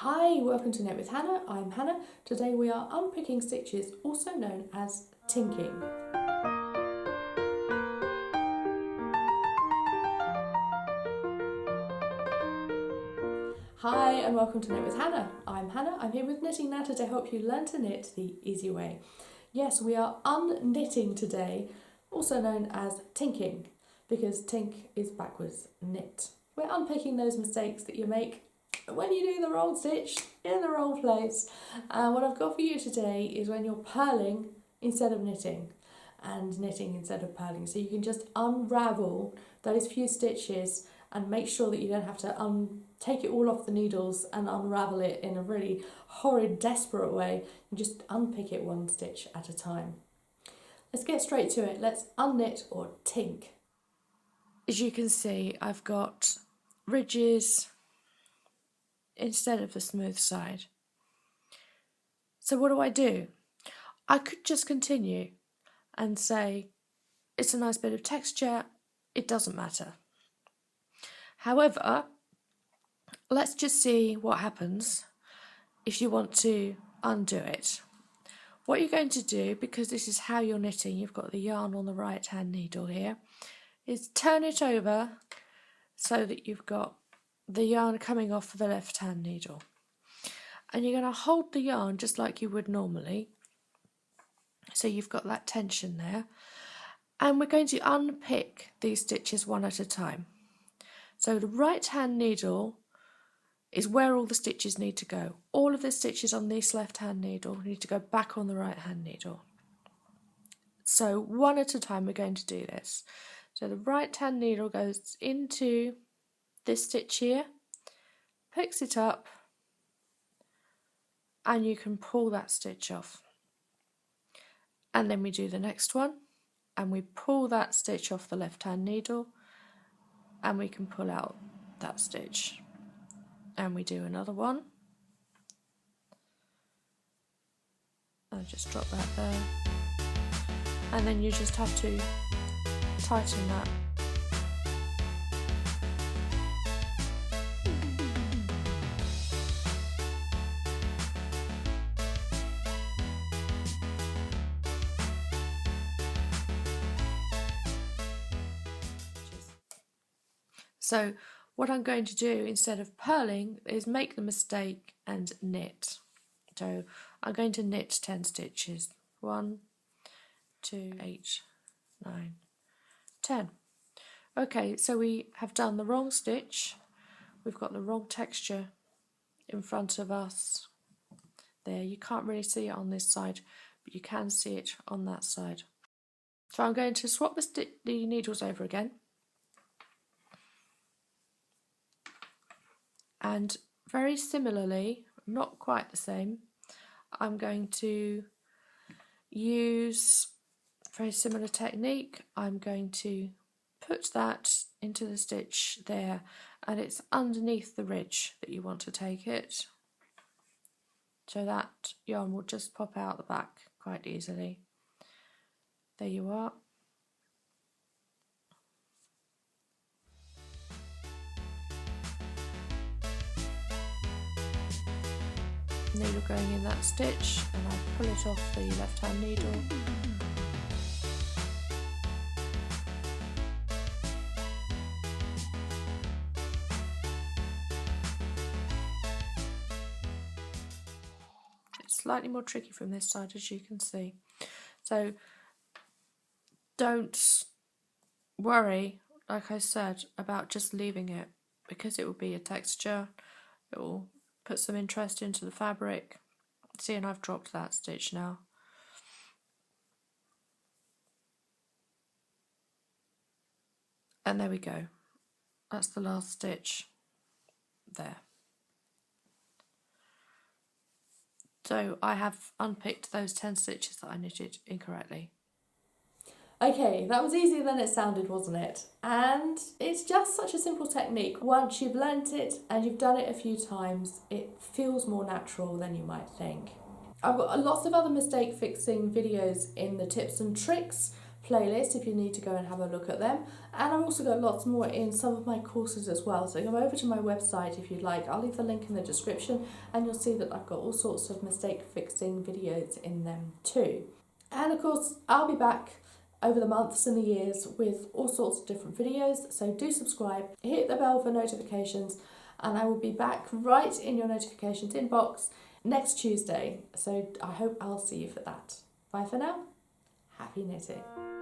Hi, welcome to Knit with Hannah. I'm Hannah. Today we are unpicking stitches, also known as tinking. Hi and welcome to Knit with Hannah. I'm Hannah. I'm here with Knitting Natter to help you learn to knit the easy way. Yes, we are unknitting today, also known as tinking, because tink is backwards knit. We're unpicking those mistakes that you make when you do the wrong stitch in the wrong place. And what I've got for you today is when you're purling instead of knitting and knitting instead of purling. So you can just unravel those few stitches and make sure that you don't have to take it all off the needles and unravel it in a really horrid, desperate way. You just unpick it one stitch at a time. Let's get straight to it. Let's unknit or tink. As you can see, I've got ridges instead of the smooth side. So what do? I could just continue and say, it's a nice bit of texture, it doesn't matter. However, let's just see what happens if you want to undo it. What you're going to do, because this is how you're knitting, you've got the yarn on the right hand needle here, is turn it over so that you've got the yarn coming off the left hand needle. And you're going to hold the yarn just like you would normally, so you've got that tension there. And we're going to unpick these stitches one at a time. So the right hand needle is where all the stitches need to go. All of the stitches on this left hand needle need to go back on the right hand needle. So one at a time we're going to do this. So the right hand needle goes into this stitch here, picks it up, and you can pull that stitch off. And then we do the next one, and we pull that stitch off the left hand needle, and we can pull out that stitch. And we do another one. I'll just drop that there. And then you just have to tighten that. So what I'm going to do instead of purling is make the mistake and knit. So I'm going to knit 10 stitches. 1, 2, 8, 9, 10. Okay, so we have done the wrong stitch. We've got the wrong texture in front of us. There, you can't really see it on this side, but you can see it on that side. So I'm going to swap the needles over again. And very similarly, not quite the same, I'm going to use a very similar technique. I'm going to put that into the stitch there, and it's underneath the ridge that you want to take it. So that yarn will just pop out the back quite easily. There you are. Needle going in that stitch, and I pull it off the left hand needle. It's slightly more tricky from this side, as you can see. So don't worry, like I said, about just leaving it, because it will be a texture. It will put some interest into the fabric. See, and I've dropped that stitch now. And there we go. That's the last stitch there. So I have unpicked those 10 stitches that I knitted incorrectly. Okay, that was easier than it sounded, wasn't it? And it's just such a simple technique. Once you've learnt it and you've done it a few times, it feels more natural than you might think. I've got lots of other mistake fixing videos in the tips and tricks playlist if you need to go and have a look at them. And I've also got lots more in some of my courses as well, so come over to my website if you'd like. I'll leave the link in the description and you'll see that I've got all sorts of mistake fixing videos in them too. And of course I'll be back over the months and the years with all sorts of different videos, so do subscribe, hit the bell for notifications, and I will be back right in your notifications inbox next Tuesday, so I hope I'll see you for that. Bye for now. Happy knitting.